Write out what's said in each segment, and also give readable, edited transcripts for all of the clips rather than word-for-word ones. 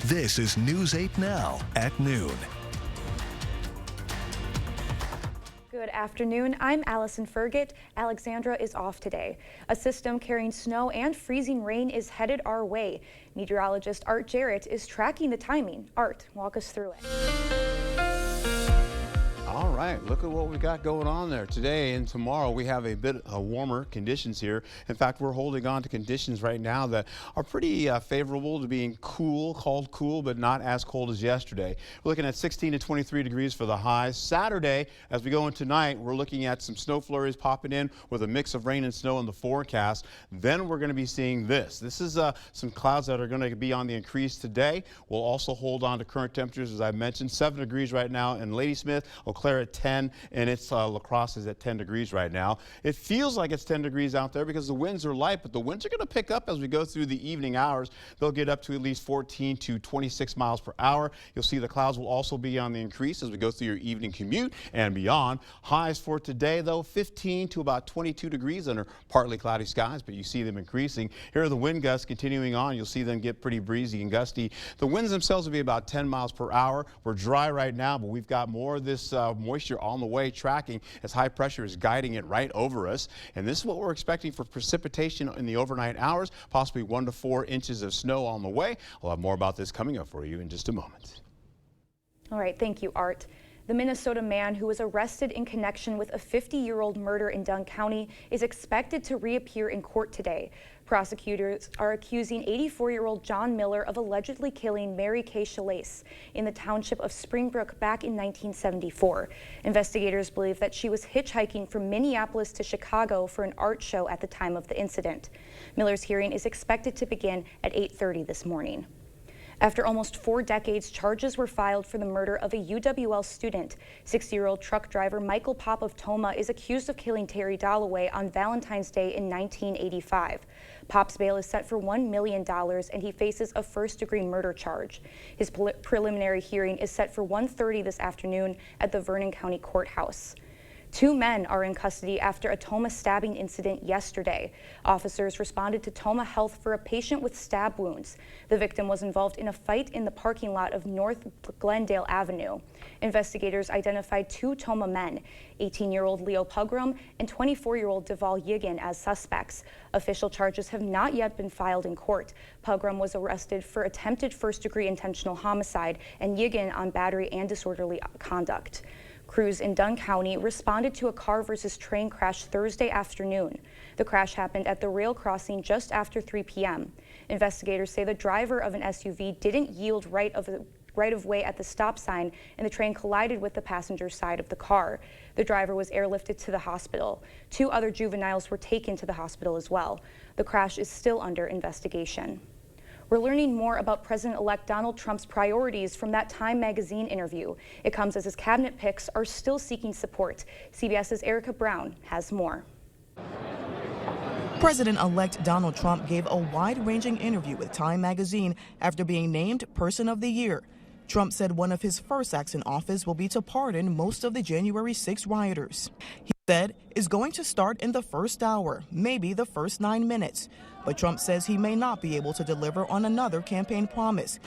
This is News 8 Now at noon. Good afternoon. I'm Allison Fergit. Alexandra is off today. A system carrying snow and freezing rain is headed our way. Meteorologist Art Jarrett is tracking the timing. Art, walk us through it. All right, look at what we got going on there. Today and tomorrow we have a bit warmer conditions here. In fact, we're holding on to conditions right now that are pretty favorable to being cool, called cool, but not as cold as yesterday. We're looking at 16 to 23 degrees for the highs. Saturday, as we go into tonight, we're looking at some snow flurries popping in with a mix of rain and snow in the forecast. Then we're going to be seeing this. This is some clouds that are going to be on the increase today. We'll also hold on to current temperatures, as I mentioned, 7 degrees right now in Ladysmith, Eau Claire at 10, and it's La Crosse is at 10 degrees right now. It feels like it's 10 degrees out there because the winds are light, but the winds are going to pick up as we go through the evening hours. They'll get up to at least 14 to 26 miles per hour. You'll see the clouds will also be on the increase as we go through your evening commute and beyond. Highs for today, though, 15 to about 22 degrees under partly cloudy skies, but you see them increasing. Here are the wind gusts continuing on. You'll see them get pretty breezy and gusty. The winds themselves will be about 10 miles per hour. We're dry right now, but we've got more of this moisture on the way tracking as high pressure is guiding it right over us. And this is what we're expecting for precipitation in the overnight hours, possibly 1 to 4 inches of snow on the way. We'll have more about this coming up for you in just a moment. All right, thank you, Art. The Minnesota man who was arrested in connection with a 50-year-old murder in Dunn County is expected to reappear in court today. Prosecutors are accusing 84-year-old John Miller of allegedly killing Mary Kay Chalace in the township of Springbrook back in 1974. Investigators believe that she was hitchhiking from Minneapolis to Chicago for an art show at the time of the incident. Miller's hearing is expected to begin at 8:30 this morning. After almost 4 decades, charges were filed for the murder of a UWL student. 60-year-old truck driver Michael Pop of Toma is accused of killing Terry Dalloway on Valentine's Day in 1985. Pop's bail is set for $1 million and he faces a first-degree murder charge. His preliminary hearing is set for 1:30 this afternoon at the Vernon County Courthouse. 2 men are in custody after a Toma stabbing incident yesterday. Officers responded to Toma Health for a patient with stab wounds. The victim was involved in a fight in the parking lot of North Glendale Avenue. Investigators identified 2 Toma men, 18-year-old Leo Pugrum and 24-year-old Deval Yigan, as suspects. Official charges have not yet been filed in court. Pugrum was arrested for attempted first-degree intentional homicide and Yigan on battery and disorderly conduct. Crews in Dunn County responded to a car versus train crash Thursday afternoon. The crash happened at the rail crossing just after 3 p.m. Investigators say the driver of an SUV didn't yield right of way at the stop sign and the train collided with the passenger side of the car. The driver was airlifted to the hospital. 2 other juveniles were taken to the hospital as well. The crash is still under investigation. We're learning more about President-elect Donald Trump's priorities from that Time magazine interview. It comes as his cabinet picks are still seeking support. CBS's Erica Brown has more. President-elect Donald Trump gave a wide-ranging interview with Time magazine after being named Person of the Year. Trump said one of his first acts in office will be to pardon most of the January 6 rioters. He said is going to start in the first hour, maybe the first 9 minutes. But Trump says he may not be able to deliver on another campaign promise,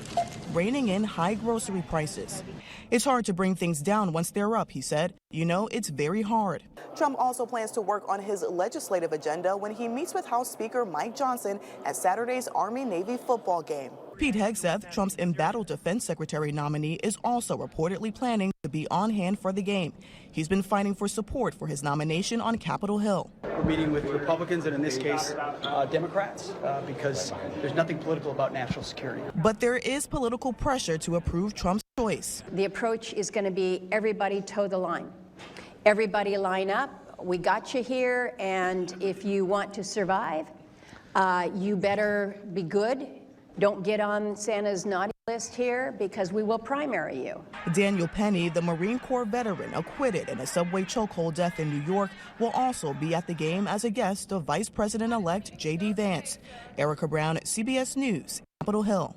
reining in high grocery prices. It's hard to bring things down once they're up, he said. You know, it's very hard. Trump also plans to work on his legislative agenda when he meets with House Speaker Mike Johnson at Saturday's Army-Navy football game. Pete Hegseth, Trump's embattled defense secretary nominee, is also reportedly planning to be on hand for the game. He's been fighting for support for his nomination on Capitol Hill. We're meeting with Republicans and in this case, Democrats, because there's nothing political about national security. But there is political pressure to approve Trump's choice. The approach is going to be everybody toe the line. Everybody line up. We got you here, and if you want to survive, you better be good. Don't get on Santa's naughty list here because we will primary you. Daniel Penny, the Marine Corps veteran acquitted in a subway chokehold death in New York, will also be at the game as a guest of Vice President-elect J.D. Vance. Erica Brown, CBS News, Capitol Hill.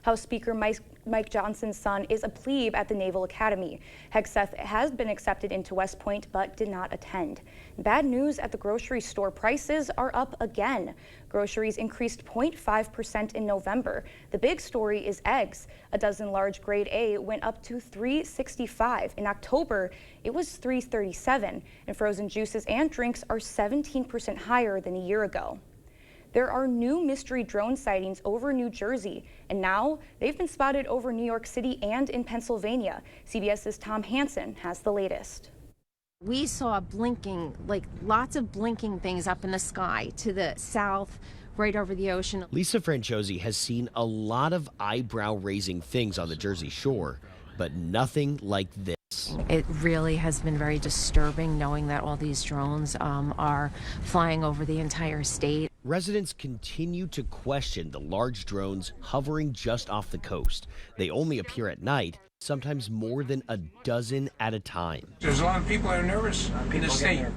House Speaker Mike Johnson's son is a plebe at the Naval Academy. Hegseth has been accepted into West Point but did not attend. Bad news at the grocery store. Prices are up again. Groceries increased 0.5% in November. The big story is eggs. A dozen large grade A went up to $3.65. In October, it was $3.37. And frozen juices and drinks are 17% higher than a year ago. There are new mystery drone sightings over New Jersey, and now they've been spotted over New York City and in Pennsylvania. CBS's Tom Hansen has the latest. We saw blinking, like lots of blinking things up in the sky to the south, right over the ocean. Lisa Franciosi has seen a lot of eyebrow-raising things on the Jersey Shore, but nothing like this. It really has been very disturbing knowing that all these drones are flying over the entire state. Residents continue to question the large drones hovering just off the coast. They only appear at night, sometimes more than a dozen at a time. There's a lot of people that are nervous in the state.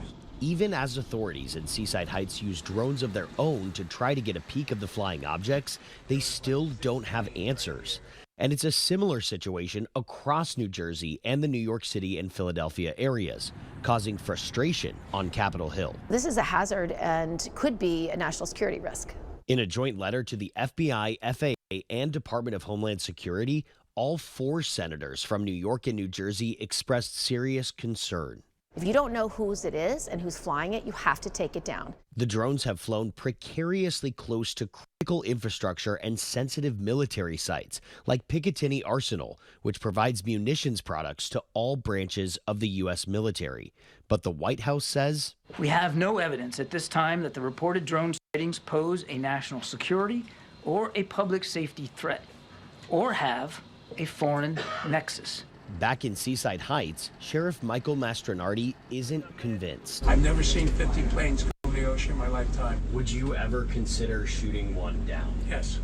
Even as authorities in Seaside Heights use drones of their own to try to get a peek of the flying objects, they still don't have answers. And it's a similar situation across New Jersey and the New York City and Philadelphia areas, causing frustration on Capitol Hill. This is a hazard and could be a national security risk. In a joint letter to the FBI, FAA, and Department of Homeland Security, all 4 senators from New York and New Jersey expressed serious concern. If you don't know whose it is and who's flying it, you have to take it down. The drones have flown precariously close to critical infrastructure and sensitive military sites, like Picatinny Arsenal, which provides munitions products to all branches of the U.S. military. But the White House says, "We have no evidence at this time that the reported drone sightings pose a national security or a public safety threat, or have a foreign nexus." Back in Seaside Heights, Sheriff Michael Mastronardi isn't convinced. I've never seen 50 planes go over the ocean in my lifetime. Would you ever consider shooting one down? Yes.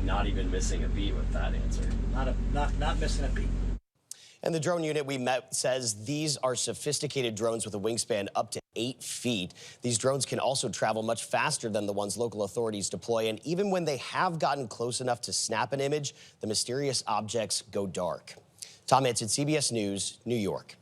Not even missing a beat with that answer. Not missing a beat. And the drone unit we met says these are sophisticated drones with a wingspan up to 8 feet. These drones can also travel much faster than the ones local authorities deploy. And even when they have gotten close enough to snap an image, the mysterious objects go dark. Tom Hansen, CBS News, New York.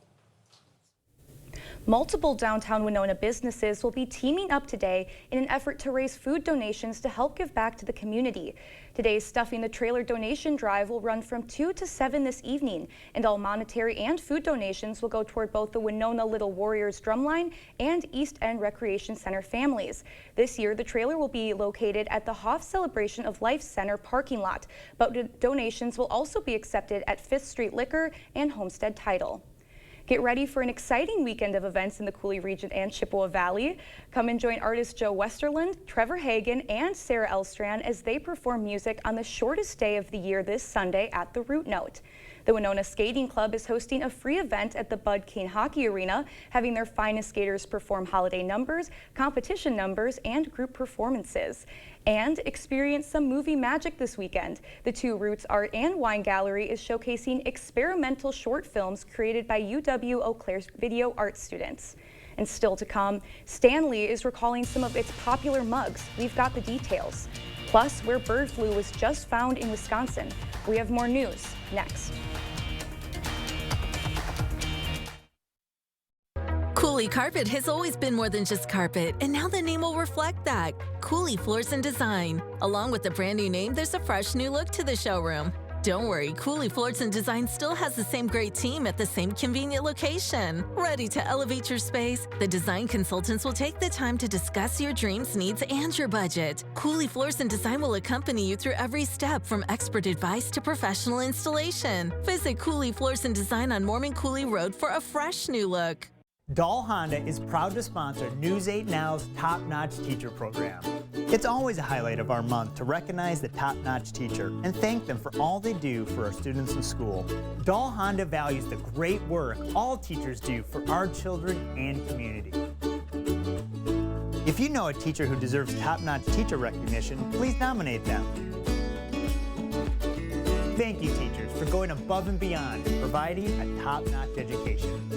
Multiple downtown Winona businesses will be teaming up today in an effort to raise food donations to help give back to the community. Today's Stuffing the Trailer donation drive will run from 2 to 7 this evening, and all monetary and food donations will go toward both the Winona Little Warriors Drumline and East End Recreation Center families. This year, the trailer will be located at the Hoff Celebration of Life Center parking lot, but donations will also be accepted at 5th Street Liquor and Homestead Title. Get ready for an exciting weekend of events in the Cooley region and Chippewa Valley. Come and join artists Joe Westerland, Trevor Hagen, and Sarah Elstrand as they perform music on the shortest day of the year this Sunday at the Root Note. The Winona Skating Club is hosting a free event at the Bud Kane Hockey Arena, having their finest skaters perform holiday numbers, competition numbers, and group performances. And experience some movie magic this weekend. The Two Roots Art and Wine Gallery is showcasing experimental short films created by UW Eau Claire's video art students. And still to come, Stanley is recalling some of its popular mugs. We've got the details. Plus, where bird flu was just found in Wisconsin. We have more news next. Cooley Carpet has always been more than just carpet, and now the name will reflect that. Cooley Floors and Design. Along with the brand new name, there's a fresh new look to the showroom. Don't worry, Cooley Floors and Design still has the same great team at the same convenient location. Ready to elevate your space? The design consultants will take the time to discuss your dreams, needs, and your budget. Cooley Floors and Design will accompany you through every step, from expert advice to professional installation. Visit Cooley Floors and Design on Mormon Cooley Road for a fresh new look. Dahl Honda is proud to sponsor News 8 Now's Top Notch Teacher Program. It's always a highlight of our month to recognize the top-notch teacher and thank them for all they do for our students in school. Dahl Honda values the great work all teachers do for our children and community. If you know a teacher who deserves top-notch teacher recognition, please nominate them. Thank you, teachers, for going above and beyond and providing a top-notch education.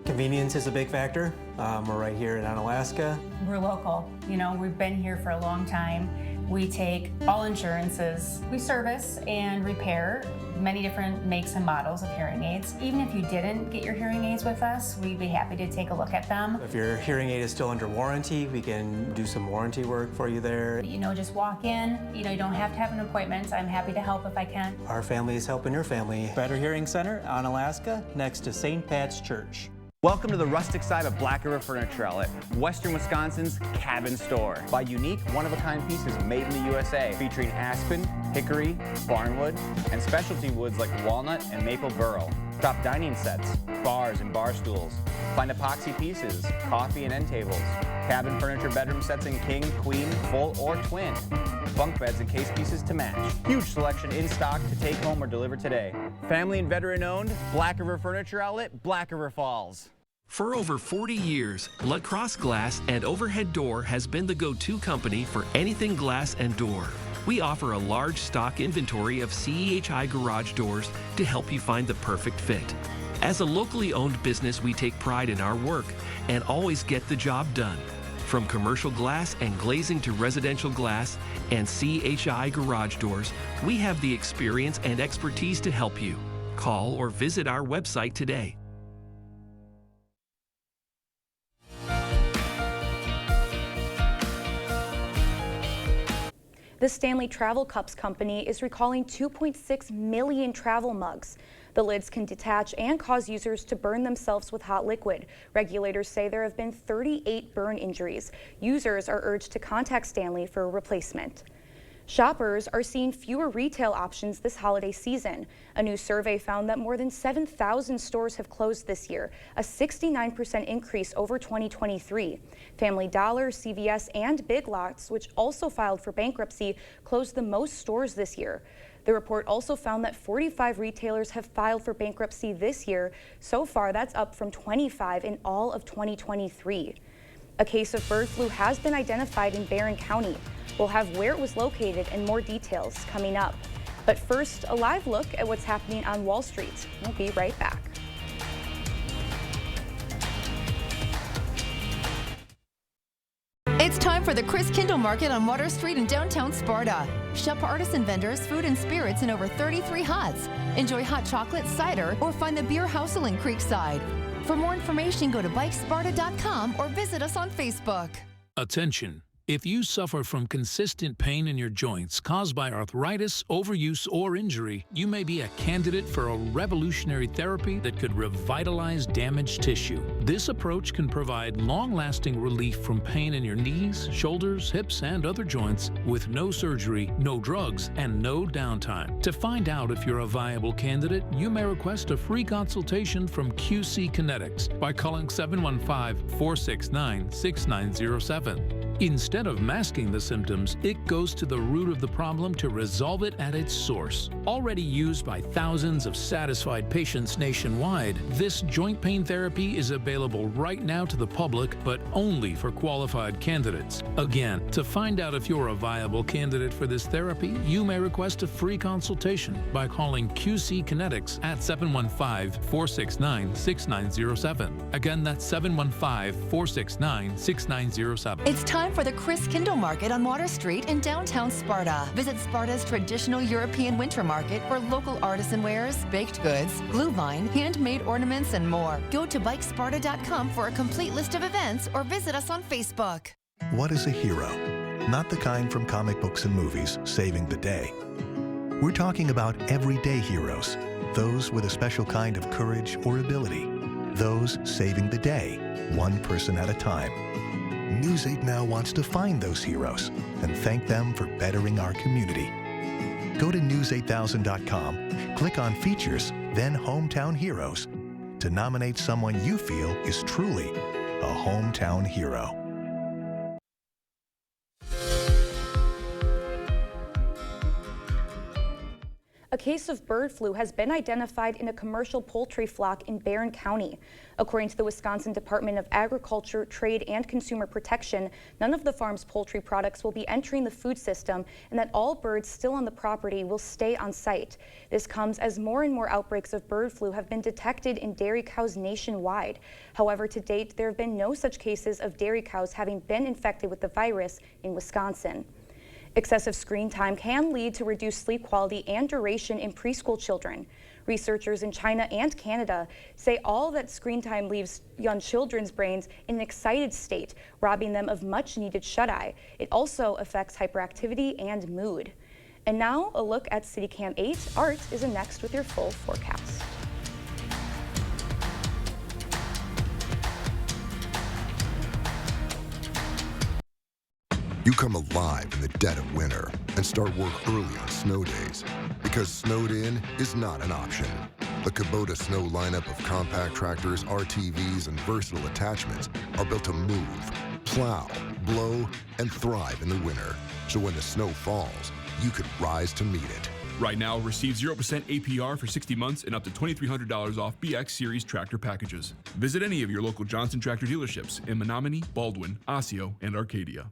Convenience is a big factor. We're right here in Onalaska. We're local. You know, we've been here for a long time. We take all insurances. We service and repair many different makes and models of hearing aids. Even if you didn't get your hearing aids with us, we'd be happy to take a look at them. If your hearing aid is still under warranty, we can do some warranty work for you there. You know, just walk in. You know, you don't have to have an appointment. I'm happy to help if I can. Our family is helping your family. Better Hearing Center on Alaska, next to St. Pat's Church. Welcome to the rustic side of Black River Furniture Outlet, Western Wisconsin's Cabin Store. Buy unique, one-of-a-kind pieces made in the USA, featuring aspen, hickory, barnwood, and specialty woods like walnut and maple burl. Shop dining sets, bars and bar stools. Find epoxy pieces, coffee and end tables, cabin furniture bedroom sets in king, queen, full, or twin. Bunk beds and case pieces to match. Huge selection in stock to take home or deliver today. Family and veteran owned, Black River Furniture Outlet, Black River Falls. For over 40 years, La Crosse Glass and Overhead Door has been the go-to company for anything glass and door. We offer a large stock inventory of CEHI garage doors to help you find the perfect fit. As a locally owned business, we take pride in our work and always get the job done. From commercial glass and glazing to residential glass and CHI garage doors, we have the experience and expertise to help you. Call or visit our website today. The Stanley Travel Cups Company is recalling 2.6 million travel mugs. The lids can detach and cause users to burn themselves with hot liquid. Regulators say there have been 38 burn injuries. Users are urged to contact Stanley for a replacement. Shoppers are seeing fewer retail options this holiday season. A new survey found that more than 7,000 stores have closed this year, a 69% increase over 2023. Family Dollar, CVS, and Big Lots, which also filed for bankruptcy, closed the most stores this year. The report also found that 45 retailers have filed for bankruptcy this year. So far, that's up from 25 in all of 2023. A case of bird flu has been identified in Barron County. We'll have where it was located and more details coming up. But first, a live look at what's happening on Wall Street. We'll be right back. It's time for the Chris Kindle Market on Water Street in downtown Sparta. Shop artisan vendors, food and spirits in over 33 huts. Enjoy hot chocolate, cider, or find the beer house in Creekside. For more information, go to bikesparta.com or visit us on Facebook. Attention. If you suffer from consistent pain in your joints caused by arthritis, overuse, or injury, you may be a candidate for a revolutionary therapy that could revitalize damaged tissue. This approach can provide long-lasting relief from pain in your knees, shoulders, hips, and other joints with no surgery, no drugs, and no downtime. To find out if you're a viable candidate, you may request a free consultation from QC Kinetics by calling 715-469-6907. Instead of masking the symptoms, it goes to the root of the problem to resolve it at its source. Already used by thousands of satisfied patients nationwide, this joint pain therapy is available right now to the public, but only for qualified candidates. Again, to find out if you're a viable candidate for this therapy, you may request a free consultation by calling QC Kinetics at 715-469-6907. Again, that's 715-469-6907. It's time for the Chris Kindle Market on Water Street in downtown Sparta. Visit Sparta's traditional European winter market for local artisan wares, baked goods, glue vine, handmade ornaments, and more. Go to bikesparta.com for a complete list of events or visit us on Facebook. What is a hero? Not the kind from comic books and movies, saving the day. We're talking about everyday heroes, those with a special kind of courage or ability, those saving the day, one person at a time. News 8 Now wants to find those heroes and thank them for bettering our community. Go to news8000.com, click on Features, then Hometown Heroes to nominate someone you feel is truly a hometown hero. A case of bird flu has been identified in a commercial poultry flock in Barron County. According to the Wisconsin Department of Agriculture, Trade, and Consumer Protection, none of the farm's poultry products will be entering the food system, and that all birds still on the property will stay on site. This comes as more and more outbreaks of bird flu have been detected in dairy cows nationwide. However, to date, there have been no such cases of dairy cows having been infected with the virus in Wisconsin. Excessive screen time can lead to reduced sleep quality and duration in preschool children. Researchers in China and Canada say all that screen time leaves young children's brains in an excited state, robbing them of much needed shut-eye. It also affects hyperactivity and mood. And now a look at CityCam 8. Art is next with your full forecast. You come alive in the dead of winter and start work early on snow days, because snowed in is not an option. The Kubota Snow lineup of compact tractors, RTVs, and versatile attachments are built to move, plow, blow, and thrive in the winter. So when the snow falls, you could rise to meet it. Right now, receive 0% APR for 60 months and up to $2,300 off BX Series tractor packages. Visit any of your local Johnson Tractor dealerships in Menominee, Baldwin, Osseo, and Arcadia.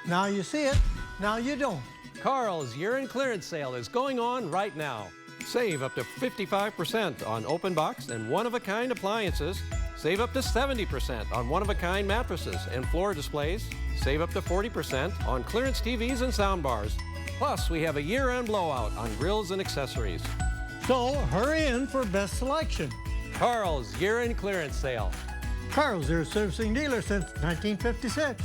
Now you see it, now you don't. Carl's year-end clearance sale is going on right now. Save up to 55% on open box and one-of-a-kind appliances. Save up to 70% on one-of-a-kind mattresses and floor displays. Save up to 40% on clearance TVs and soundbars. Plus, we have a year-end blowout on grills and accessories. So hurry in for best selection. Carl's year-end clearance sale. Carl's, your servicing dealer since 1956.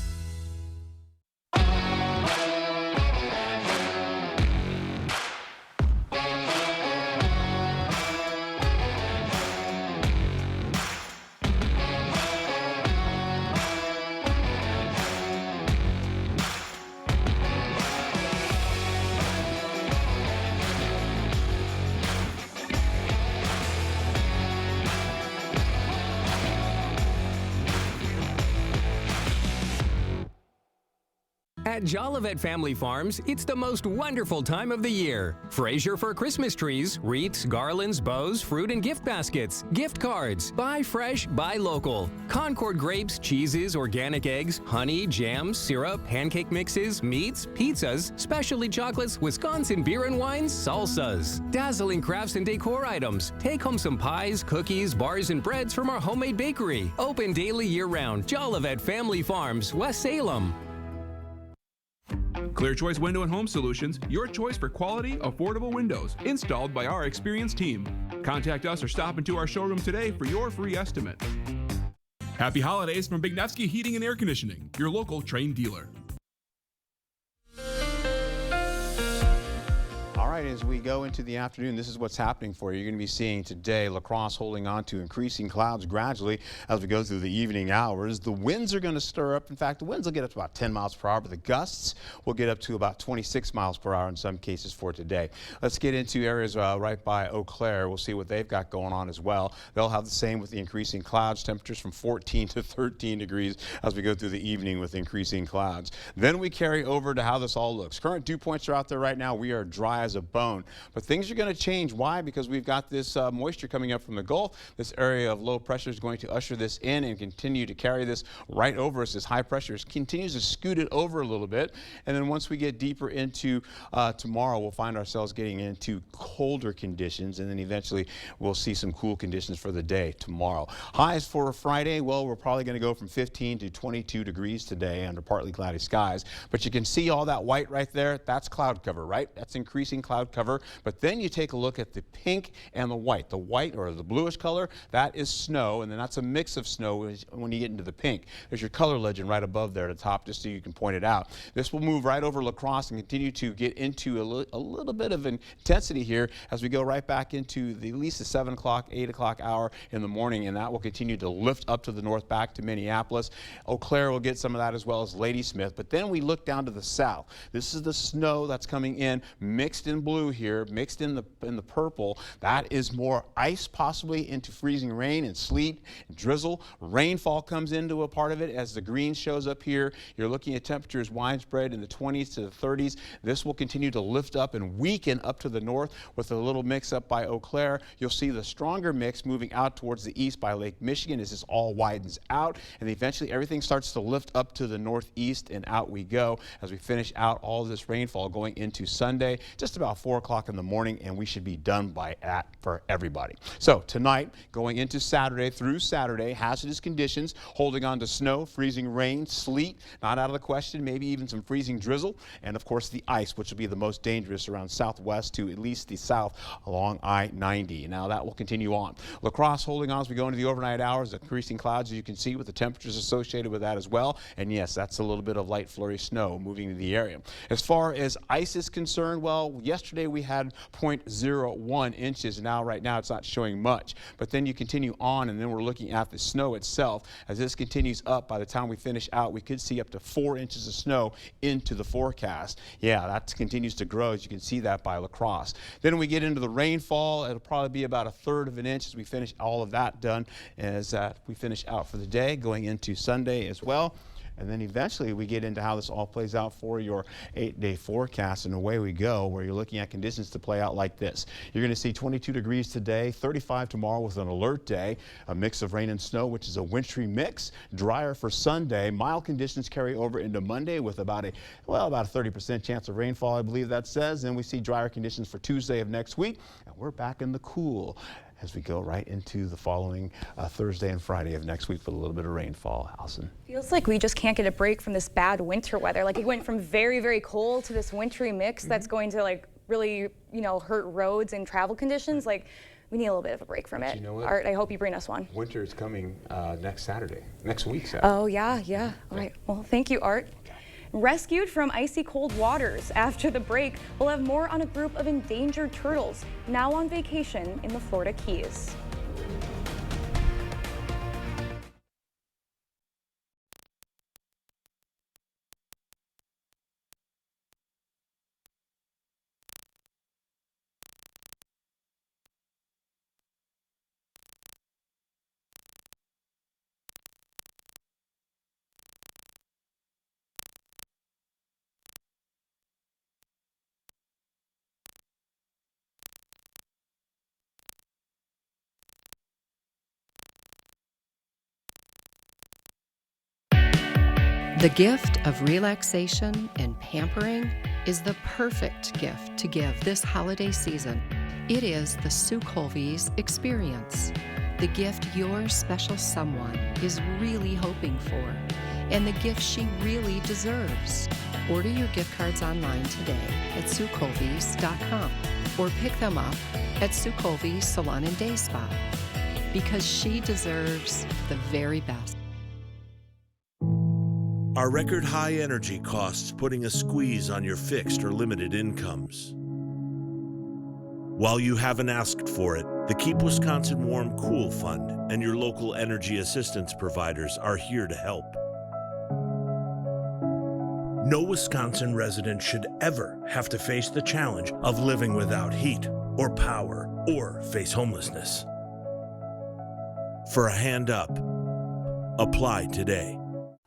At Jolivet Family Farms, it's the most wonderful time of the year. Fraser for Christmas trees, wreaths, garlands, bows, fruit and gift baskets, gift cards. Buy fresh, buy local. Concord grapes, cheeses, organic eggs, honey, jams, syrup, pancake mixes, meats, pizzas, specialty chocolates, Wisconsin beer and wines, salsas. Dazzling crafts and decor items. Take home some pies, cookies, bars, and breads from our homemade bakery. Open daily year-round. Jolivet Family Farms, West Salem. Clear Choice Window and Home Solutions, your choice for quality, affordable windows, installed by our experienced team. Contact us or stop into our showroom today for your free estimate. Happy holidays from Bignevsky Heating and Air Conditioning, your local trained dealer. All right, as we go into the afternoon, this is what's happening for you. You're going to be seeing today La Crosse holding on to increasing clouds gradually as we go through the evening hours. The winds are going to stir up. In fact, the winds will get up to about 10 miles per hour, but the gusts will get up to about 26 miles per hour in some cases for today. Let's get into areas right by Eau Claire. We'll see what they've got going on as well. They'll have the same with the increasing clouds, temperatures from 14 to 13 degrees as we go through the evening with increasing clouds. Then we carry over to how this all looks. Current dew points are out there right now. We are dry as a bone, but things are going to change. Why? Because we've got this moisture coming up from the Gulf. This area of low pressure is going to usher this in and continue to carry this right over us. This high pressure continues to scoot it over a little bit, and then once we get deeper into tomorrow, we'll find ourselves getting into colder conditions, and then eventually we'll see some cool conditions for the day tomorrow. Highs for Friday, well, we're probably going to go from 15 to 22 degrees today under partly cloudy skies, but you can see all that white right there. That's cloud cover, right? That's increasing cloud cover. But then you take a look at the pink and the white. The white, or the bluish color, that is snow, and then that's a mix of snow when you get into the pink. There's your color legend right above there at the top, just so you can point it out. This will move right over La Crosse and continue to get into a little bit of intensity here as we go right back into at least the 7 o'clock, 8 o'clock hour in the morning, and that will continue to lift up to the north back to Minneapolis. Eau Claire will get some of that, as well as Ladysmith. But then we look down to the south. This is the snow that's coming in, mixed in blue here, mixed in the purple. That is more ice, possibly into freezing rain and sleet and drizzle. Rainfall comes into a part of it as the green shows up here. You're looking at temperatures widespread in the 20s to the 30s. This will continue to lift up and weaken up to the north with a little mix up by Eau Claire. You'll see the stronger mix moving out towards the east by Lake Michigan as this all widens out, and eventually everything starts to lift up to the northeast, and out we go as we finish out all this rainfall going into Sunday. Just about about 4 o'clock in the morning, and we should be done by that for everybody. So tonight, going into Saturday through Saturday, hazardous conditions, holding on to snow, freezing rain, sleet, not out of the question, maybe even some freezing drizzle, and of course the ice, which will be the most dangerous around southwest to at least the south along I-90. Now that will continue on. La Crosse holding on as we go into the overnight hours, increasing clouds as you can see with the temperatures associated with that as well. And yes, that's a little bit of light flurry snow moving to the area. As far as ice is concerned, well, yesterday we had 0.01 inches. Now, right now, it's not showing much. But then you continue on, and then we're looking at the snow itself. As this continues up, by the time we finish out, we could see up to 4 inches of snow into the forecast. Yeah, that continues to grow, as you can see that by La Crosse. Then we get into the rainfall. It'll probably be about 1/3 of an inch as we finish all of that done, as we finish out for the day, going into Sunday as well. And then eventually we get into how this all plays out for your 8-day forecast, and away we go, where you're looking at conditions to play out like this. You're going to see 22 degrees today, 35 tomorrow with an alert day, a mix of rain and snow, which is a wintry mix, drier for Sunday. Mild conditions carry over into Monday with about a 30% chance of rainfall, I believe that says. Then we see drier conditions for Tuesday of next week, and we're back in the cool as we go right into the following Thursday and Friday of next week with a little bit of rainfall. Allison. Feels like we just can't get a break from this bad winter weather. Like it went from very, very cold to this wintry mix that's going to like really, hurt roads and travel conditions. Like we need a little bit of a break from it. You know what? Art, I hope you bring us one. Winter is coming next week Saturday. Oh yeah. All right. Well, thank you, Art. Rescued from icy cold waters. After the break, we'll have more on a group of endangered turtles now on vacation in the Florida Keys. The gift of relaxation and pampering is the perfect gift to give this holiday season. It is the Sue Colvey's experience, the gift your special someone is really hoping for, and the gift she really deserves. Order your gift cards online today at SueColveys.com or pick them up at Sue Colvey's Salon and Day Spa, because she deserves the very best. Are record high energy costs putting a squeeze on your fixed or limited incomes? While you haven't asked for it, the Keep Wisconsin Warm Cool Fund and your local energy assistance providers are here to help. No Wisconsin resident should ever have to face the challenge of living without heat or power or face homelessness. For a hand up, apply today.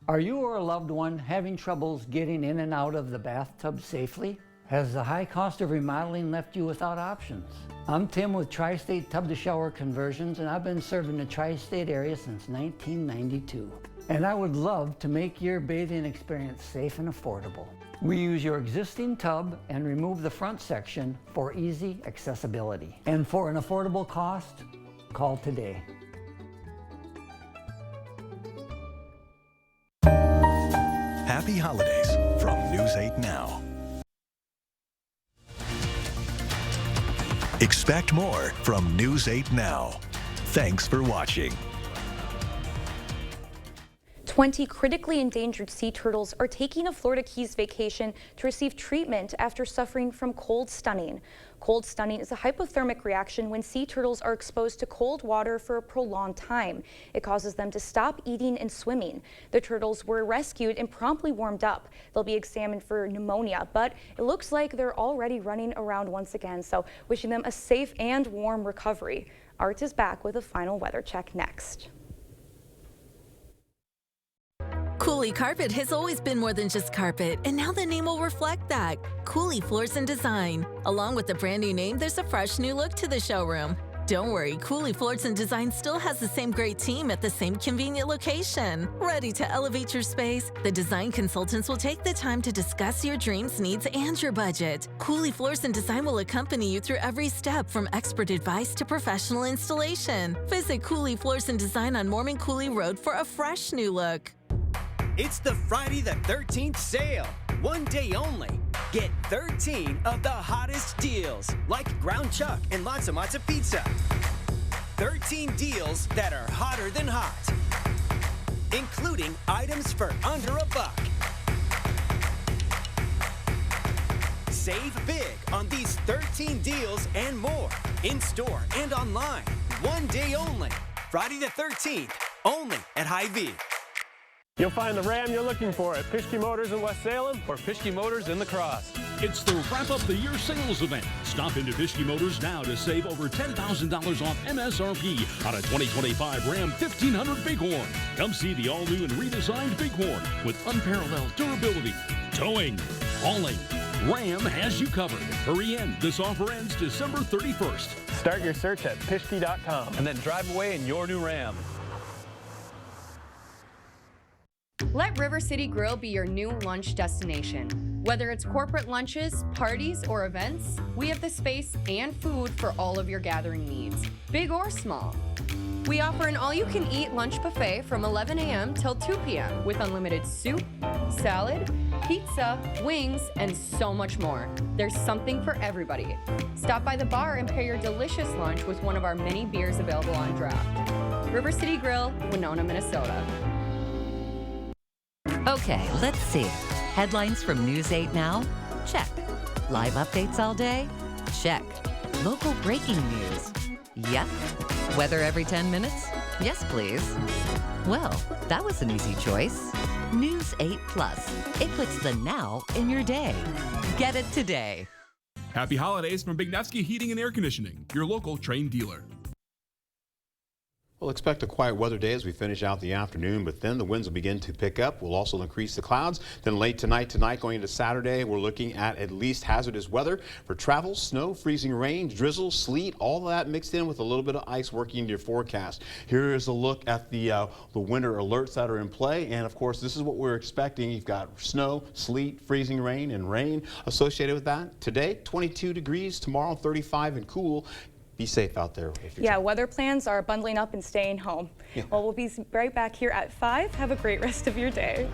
Are you or a loved one having troubles getting in and out of the bathtub safely? Has the high cost of remodeling left you without options? I'm Tim with Tri-State Tub to Shower Conversions, and I've been serving the Tri-State area since 1992. And I would love to make your bathing experience safe and affordable. We use your existing tub and remove the front section for easy accessibility. And for an affordable cost, call today. Happy holidays from News 8 Now. Expect more from News 8 Now. Thanks for watching. 20 critically endangered sea turtles are taking a Florida Keys vacation to receive treatment after suffering from cold stunning. Cold stunning is a hypothermic reaction when sea turtles are exposed to cold water for a prolonged time. It causes them to stop eating and swimming. The turtles were rescued and promptly warmed up. They'll be examined for pneumonia, but it looks like they're already running around once again, so wishing them a safe and warm recovery. Art is back with a final weather check next. Cooley Carpet has always been more than just carpet, and now the name will reflect that. Cooley Floors and Design. Along with the brand new name, there's a fresh new look to the showroom. Don't worry, Cooley Floors and Design still has the same great team at the same convenient location. Ready to elevate your space? The design consultants will take the time to discuss your dreams, needs, and your budget. Cooley Floors and Design will accompany you through every step from expert advice to professional installation. Visit Cooley Floors and Design on Mormon Cooley Road for a fresh new look. It's the Friday the 13th sale. One day only. Get 13 of the hottest deals, like ground chuck and lots of pizza. 13 deals that are hotter than hot, including items for under $1. Save big on these 13 deals and more, in-store and online. One day only. Friday the 13th, only at Hy-Vee. You'll find the Ram you're looking for at Pischke Motors in West Salem or Pischke Motors in La Crosse. It's the Wrap Up the Year sales event. Stop into Pischke Motors now to save over $10,000 off MSRP on a 2025 Ram 1500 Bighorn. Come see the all-new and redesigned Bighorn with unparalleled durability, towing, hauling. Ram has you covered. Hurry in. This offer ends December 31st. Start your search at Pischke.com and then drive away in your new Ram. Let River City Grill be your new lunch destination. Whether it's corporate lunches, parties, or events, we have the space and food for all of your gathering needs, big or small. We offer an all-you-can-eat lunch buffet from 11 a.m. till 2 p.m. with unlimited soup, salad, pizza, wings, and so much more. There's something for everybody. Stop by the bar and pair your delicious lunch with one of our many beers available on draft. River City Grill, Winona, Minnesota. Okay, let's see. Headlines from News 8 Now? Check. Live updates all day? Check. Local breaking news? Yep. Weather every 10 minutes? Yes, please. Well, that was an easy choice. News 8 Plus. It puts the now in your day. Get it today. Happy holidays from Big Nevsky Heating and Air Conditioning, your local Trane dealer. We'll expect a quiet weather day as we finish out the afternoon, but then the winds will begin to pick up. We'll also increase the clouds. Then late tonight going into Saturday, we're looking at least hazardous weather for travel, snow, freezing rain, drizzle, sleet, all of that mixed in with a little bit of ice working into your forecast. Here is a look at the winter alerts that are in play, and of course this is what we're expecting. You've got snow, sleet, freezing rain, and rain associated with that. Today, 22 degrees. Tomorrow, 35 and cool. Be safe out there. Weather plans are bundling up and staying home. Well, we'll be right back here at 5. Have a great rest of your day.